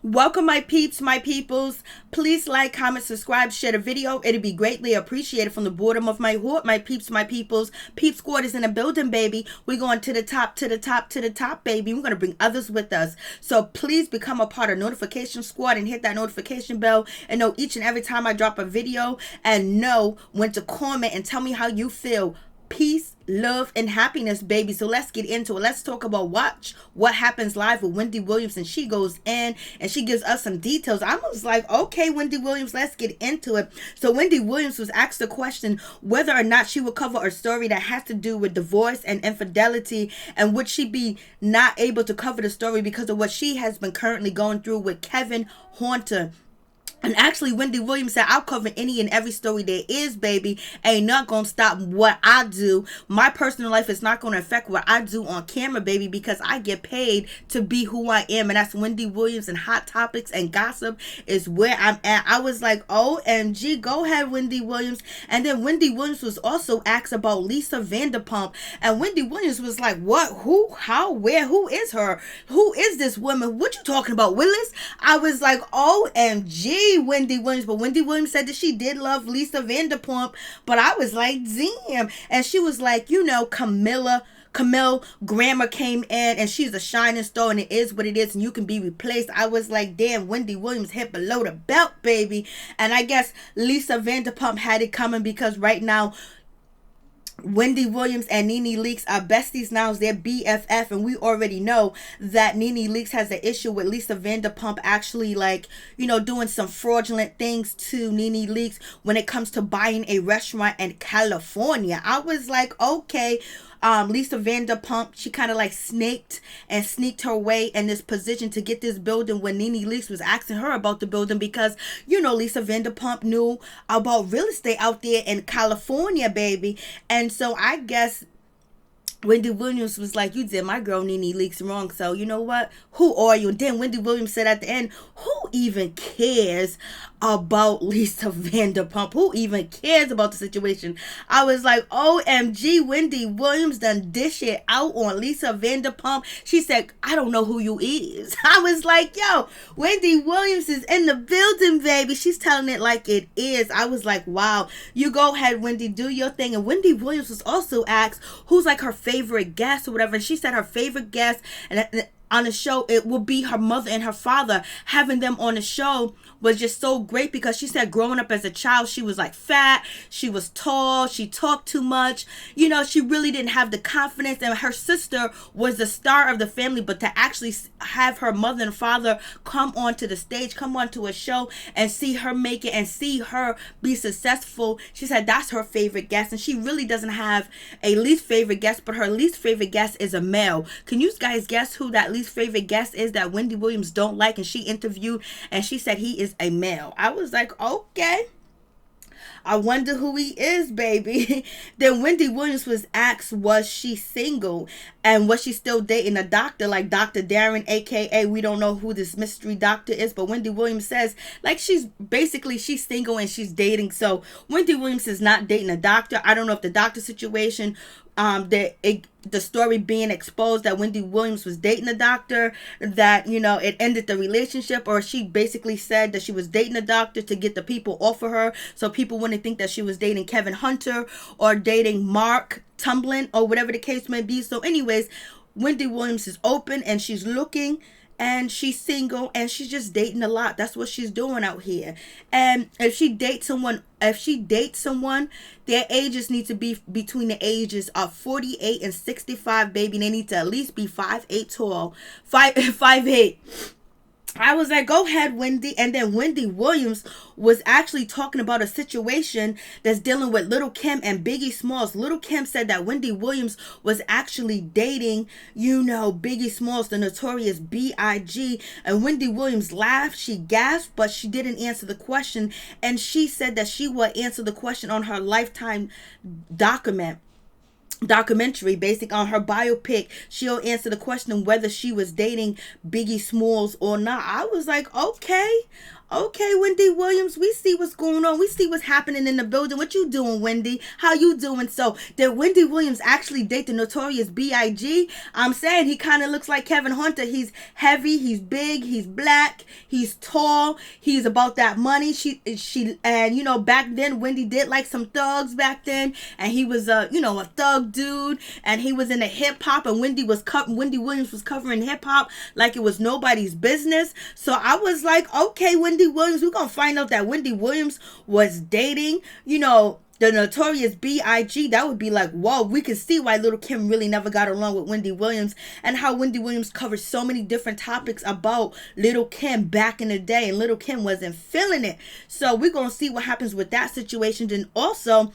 Welcome, my peeps, my peoples. Please like, comment, subscribe, share the video. It'd be greatly appreciated from the bottom of my heart, my peeps, my peoples. Peep Squad is in the building, baby. We're going to the top, to the top, to the top, baby. We're going to bring others with us. So please become a part of Notification Squad and hit that notification bell and know each and every time I drop a video and know when to comment and tell me how you feel. Peace, love, and happiness, baby. So let's get into it. Let's talk about what happens live with Wendy Williams, and she goes in and she gives us some details. I was like, okay, Wendy Williams, let's get into it. So Wendy Williams was asked the question whether or not she would cover a story that has to do with divorce and infidelity, and would she be not able to cover the story because of what she has been currently going through with Kevin Hunter. And actually, Wendy Williams said, I'll cover any and every story there is, baby. Ain't not gonna stop what I do. My personal life is not gonna affect what I do on camera, baby, because I get paid to be who I am. And that's Wendy Williams, and Hot Topics and Gossip is where I'm at. I was like, OMG, go ahead, Wendy Williams. And then Wendy Williams was also asked about Lisa Vanderpump. And Wendy Williams was like, what, who, how, where, who is her? Who is this woman? What you talking about, Willis? I was like, OMG. Wendy Williams. But Wendy Williams said that she did love Lisa Vanderpump, but I was like, damn. And she was like, Camille Grammer came in and she's a shining star, and it is what it is, and you can be replaced. I was like, damn, Wendy Williams hit below the belt, baby. And I guess Lisa Vanderpump had it coming because right now Wendy Williams and Nene Leakes are besties now. They're BFF, and we already know that Nene Leakes has an issue with Lisa Vanderpump actually, like, doing some fraudulent things to Nene Leakes when it comes to buying a restaurant in California. I was like, okay. Lisa Vanderpump, she kind of like sneaked her way in this position to get this building when Nene Leakes was asking her about the building, because Lisa Vanderpump knew about real estate out there in California, baby. And so I guess Wendy Williams was like, you did my girl Nene Leakes wrong, so you know what? Who are you? And then Wendy Williams said at the end, who even cares about Lisa Vanderpump? Who even cares about the situation? I was like, OMG, Wendy Williams done dish it out on Lisa Vanderpump. She said, I don't know who you is. I was like, yo, Wendy Williams is in the building, baby. She's telling it like it is. I was like, wow. You go ahead, Wendy, do your thing. And Wendy Williams was also asked who's like her favorite guest or whatever. And she said her favorite guest and on the show, it will be her mother and her father. Having them on the show was just so great because she said growing up as a child, she was like fat, she was tall, she talked too much. She really didn't have the confidence, and her sister was the star of the family, but to actually have her mother and father come onto the stage, come onto a show and see her make it and see her be successful, she said that's her favorite guest. And she really doesn't have a least favorite guest, but her least favorite guest is a male. Can you guys guess who that least favorite guest is that Wendy Williams don't like? And she interviewed and she said he is a male. I was like, okay, I wonder who he is, baby. Then Wendy Williams was asked, was she single and was she still dating a doctor like Dr. Darren, aka we don't know who this mystery doctor is, but Wendy Williams says like she's single and she's dating. So Wendy Williams is not dating a doctor. I don't know if the doctor situation, the story being exposed that Wendy Williams was dating a doctor, that it ended the relationship, or she basically said that she was dating a doctor to get the people off of her, so people wouldn't think that she was dating Kevin Hunter or dating Mark Tumblin or whatever the case may be. So anyways, Wendy Williams is open and she's looking, and she's single, and she's just dating a lot. That's what she's doing out here. And if she dates someone, their ages need to be between the ages of 48 and 65, baby. They need to at least be 5'8" tall. 5'8". I was like, go ahead, Wendy. And then Wendy Williams was actually talking about a situation that's dealing with Little Kim and Biggie Smalls. Little Kim said that Wendy Williams was actually dating, Biggie Smalls, the notorious B.I.G. And Wendy Williams laughed, she gasped, but she didn't answer the question. And she said that she would answer the question on her Lifetime documentary based on her biopic. She'll answer the question whether she was dating Biggie Smalls or not. I was like, okay, Okay, Wendy Williams, we see what's going on. We see what's happening in the building. What you doing, Wendy? How you doing? So, did Wendy Williams actually date the notorious B.I.G.? I'm saying he kind of looks like Kevin Hunter. He's heavy, he's big, he's black, he's tall, he's about that money. And you know, back then Wendy did like some thugs back then, and he was a thug dude, and he was into hip hop, and Wendy Williams was covering hip hop like it was nobody's business. So I was like, okay, Wendy Williams, we're gonna find out that Wendy Williams was dating, the notorious B.I.G. That would be like, whoa, we can see why Little Kim really never got along with Wendy Williams, and how Wendy Williams covered so many different topics about Little Kim back in the day, and Little Kim wasn't feeling it. So we're going to see what happens with that situation. And also,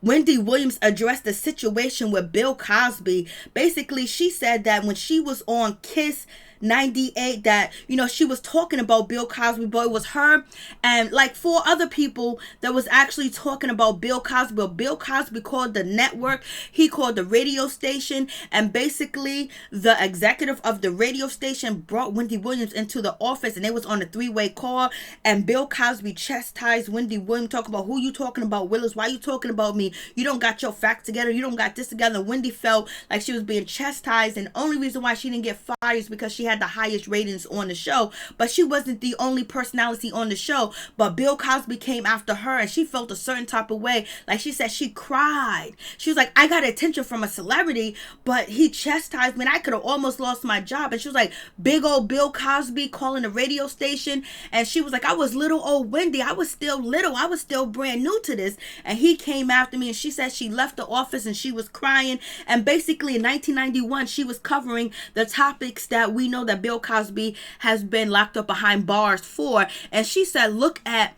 Wendy Williams addressed the situation with Bill Cosby. Basically, she said that when she was on Kiss 98, that she was talking about Bill Cosby, but it was her and like 4 other people that was actually talking about Bill Cosby. But Bill Cosby called the network, he called the radio station, and basically the executive of the radio station brought Wendy Williams into the office, and they was on a 3-way call, and Bill Cosby chastised Wendy Williams, talking about, who you talking about, Willis? Why you talking about me? You don't got your facts together, you don't got this together. Wendy felt like she was being chastised, and the only reason why she didn't get fired is because she had the highest ratings on the show. But she wasn't the only personality on the show. But Bill Cosby came after her, and she felt a certain type of way. Like she said, she cried. She was like, I got attention from a celebrity, but he chastised me, and I could have almost lost my job. And she was like, big old Bill Cosby calling the radio station. And she was like, I was little old Wendy. I was still little. I was still brand new to this. And he came after me, and she said she left the office and she was crying. And basically in 1991, she was covering the topics that we know that Bill Cosby has been locked up behind bars for. And she said, look at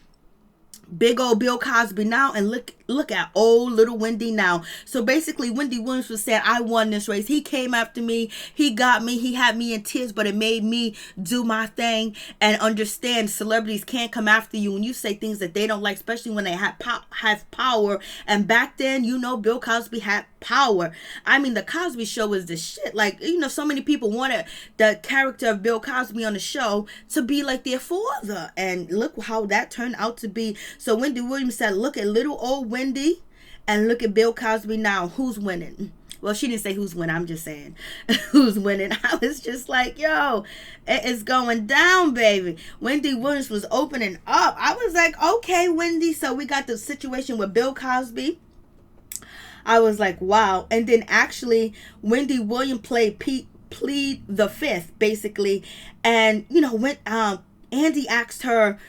big old Bill Cosby now, and look at old little Wendy now. So basically, Wendy Williams was saying, I won this race. He came after me. He got me. He had me in tears, but it made me do my thing and understand celebrities can't come after you when you say things that they don't like, especially when they have power. And back then, Bill Cosby had power. I mean, the Cosby Show was the shit. Like, so many people wanted the character of Bill Cosby on the show to be like their father. And look how that turned out to be. So Wendy Williams said, look at little old Wendy and look at Bill Cosby now. Who's winning? Well, she didn't say who's winning. I'm just saying who's winning. I was just like, yo, it is going down, baby. Wendy Williams was opening up. I was like, okay, Wendy. So we got the situation with Bill Cosby. I was like, wow. And then actually, Wendy Williams plead the fifth, basically. And, when Andy asked her,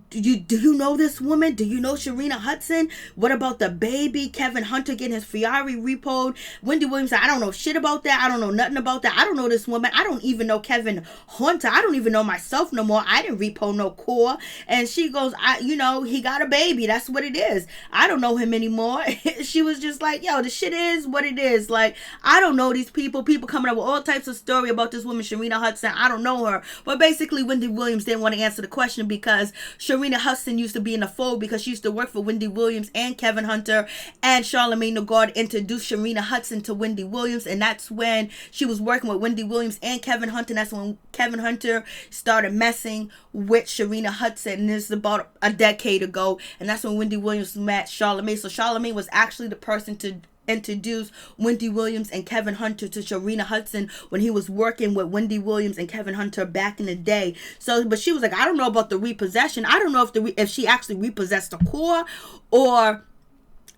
do you know this woman? Do you know Sharina Hudson? What about the baby? Kevin Hunter getting his Ferrari repoed. Wendy Williams said, I don't know shit about that. I don't know nothing about that. I don't know this woman. I don't even know Kevin Hunter. I don't even know myself no more. I didn't repo no core. And she goes, he got a baby. That's what it is. I don't know him anymore. She was just like, yo, the shit is what it is. Like, I don't know these people. People coming up with all types of story about this woman, Sharina Hudson. I don't know her. But basically, Wendy Williams didn't want to answer the question because Sharina Hudson used to be in the fold because she used to work for Wendy Williams and Kevin Hunter, and Charlamagne Tha God introduced Sharina Hudson to Wendy Williams, and that's when she was working with Wendy Williams and Kevin Hunter. And that's when Kevin Hunter started messing with Sharina Hudson, and this is about a decade ago, and that's when Wendy Williams met Charlamagne. So Charlamagne was actually the person to introduced Wendy Williams and Kevin Hunter to Sharina Hudson when he was working with Wendy Williams and Kevin Hunter back in the day. So, but she was like, I don't know about the repossession. I don't know if she actually repossessed the core, or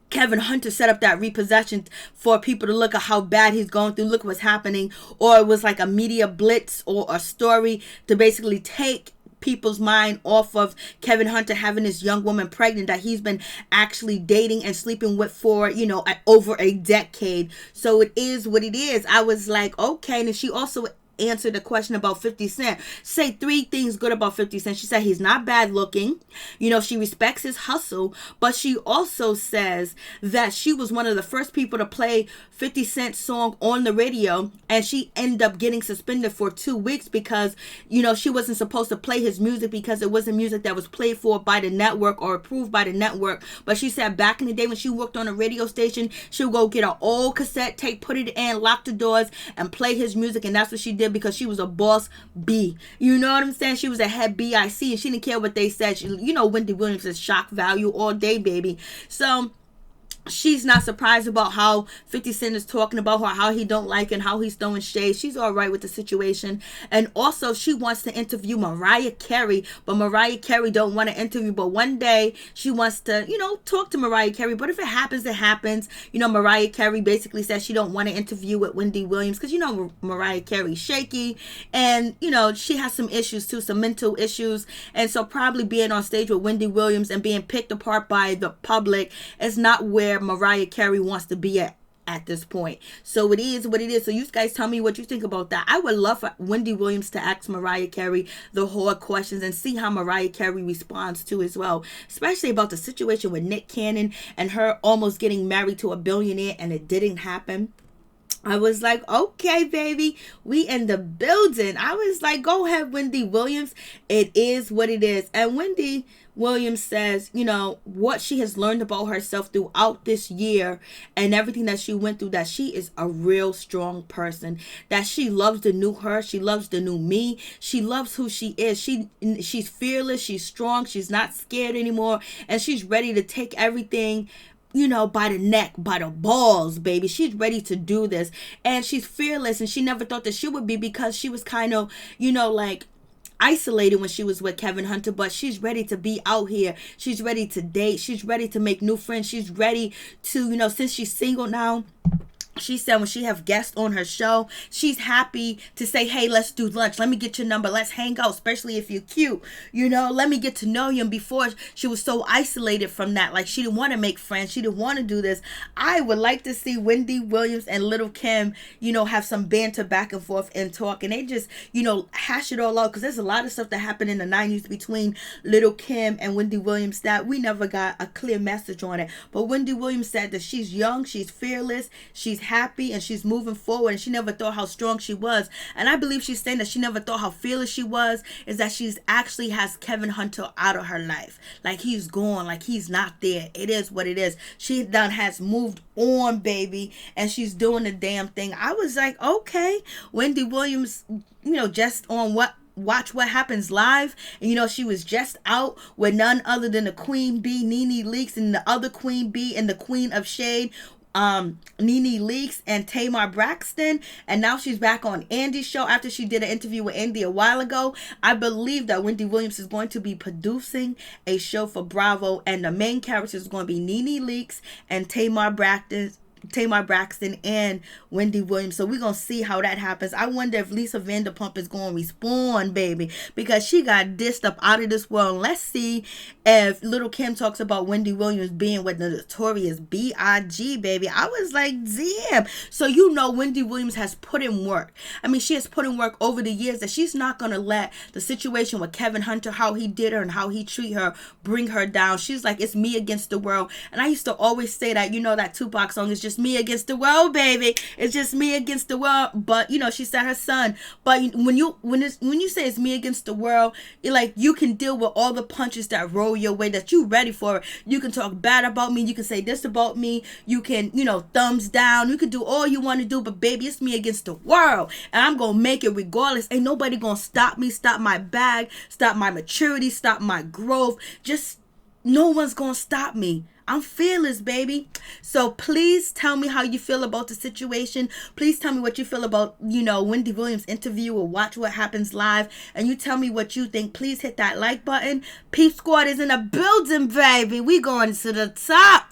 Kevin Hunter set up that repossession for people to look at how bad he's going through, look what's happening, or it was like a media blitz or a story to basically take people's mind off of Kevin Hunter having this young woman pregnant that he's been actually dating and sleeping with for, over a decade. So it is what it is. I was like, okay. And she also answered the question about 50 Cent. Say 3 things good about 50 Cent. She said he's not bad looking. She respects his hustle. But she also says that she was one of the first people to play 50 Cent's song on the radio, and she ended up getting suspended for 2 weeks because, she wasn't supposed to play his music because it wasn't music that was played for by the network or approved by the network. But she said back in the day when she worked on a radio station, she would go get an old cassette tape, put it in, lock the doors, and play his music, and that's what she did did because she was a boss B. You know what I'm saying? She was a head BIC and she didn't care what they said. Wendy Williams is shock value all day, baby. So she's not surprised about how 50 Cent is talking about her, how he don't like and how he's throwing shade. She's all right with the situation. And also, she wants to interview Mariah Carey, but Mariah Carey don't want to interview. But one day, she wants to, talk to Mariah Carey. But if it happens, it happens. Mariah Carey basically says she don't want to interview with Wendy Williams because, Mariah Carey's shaky. And, she has some issues too, some mental issues. And so probably being on stage with Wendy Williams and being picked apart by the public is not where Mariah Carey wants to be at this point. So it is what it is. So you guys tell me what you think about that. I would love for Wendy Williams to ask Mariah Carey the hard questions and see how Mariah Carey responds to as well, especially about the situation with Nick Cannon and her almost getting married to a billionaire and it didn't happen. I was like, okay, baby, we in the building. I was like, go ahead, Wendy Williams. It is what it is. And Wendy Williams says, what she has learned about herself throughout this year and everything that she went through, that she is a real strong person, that she loves the new her. She loves the new me. She loves who she is. She's fearless. She's strong. She's not scared anymore. And she's ready to take everything by the neck, by the balls, baby. She's ready to do this. And she's fearless. And she never thought that she would be because she was kind of, like isolated when she was with Kevin Hunter. But she's ready to be out here. She's ready to date. She's ready to make new friends. She's ready to, since she's single now, she said when she have guests on her show, she's happy to say, hey, let's do lunch. Let me get your number. Let's hang out, especially if you're cute. Let me get to know you. And before, she was so isolated from that. Like, she didn't want to make friends. She didn't want to do this. I would like to see Wendy Williams and Little Kim, have some banter back and forth and talk. And they just, hash it all out. Because there's a lot of stuff that happened in the 90s between Little Kim and Wendy Williams that we never got a clear message on it. But Wendy Williams said that she's young, she's fearless, she's happy, and she's moving forward, and she never thought how strong she was. And I believe she's saying that she never thought how fearless she was, is that she's actually has Kevin Hunter out of her life. Like, he's gone, like he's not there. It is what it is. She has moved on, baby, and she's doing the damn thing. I was like, okay, Wendy Williams, just on Watch What Happens Live, and she was just out with none other than the Queen Bee, Nene Leakes, and the other Queen Bee and the Queen of Shade, Nene Leakes and Tamar Braxton, and now she's back on Andy's show after she did an interview with Andy a while ago. I believe that Wendy Williams is going to be producing a show for Bravo, and the main characters is going to be Nene Leakes and Tamar Braxton and Wendy Williams. So we're going to see how that happens. I wonder if Lisa Vanderpump is going to respond, baby, because she got dissed up out of this world. Let's see if Little Kim talks about Wendy Williams being with the notorious B.I.G., baby. I was like, damn. So Wendy Williams has put in work. I mean, she has put in work over the years that she's not going to let the situation with Kevin Hunter, how he did her and how he treat her, bring her down. She's like, it's me against the world. And I used to always say that, that Tupac song is just me against the world, baby. It's just me against the world. But she said her son. But when you say it's me against the world, you can deal with all the punches that roll your way, that you ready for it. You can talk bad about me. You can say this about me. You can thumbs down. You can do all you want to do. But baby, it's me against the world, and I'm gonna make it regardless. Ain't nobody gonna stop me, stop my bag, stop my maturity, stop my growth. Just no one's gonna stop me. I'm fearless, baby. So please tell me how you feel about the situation. Please tell me what you feel about, Wendy Williams' interview or Watch What Happens Live. And you tell me what you think. Please hit that like button. Peep Squad is in the building, baby. We going to the top.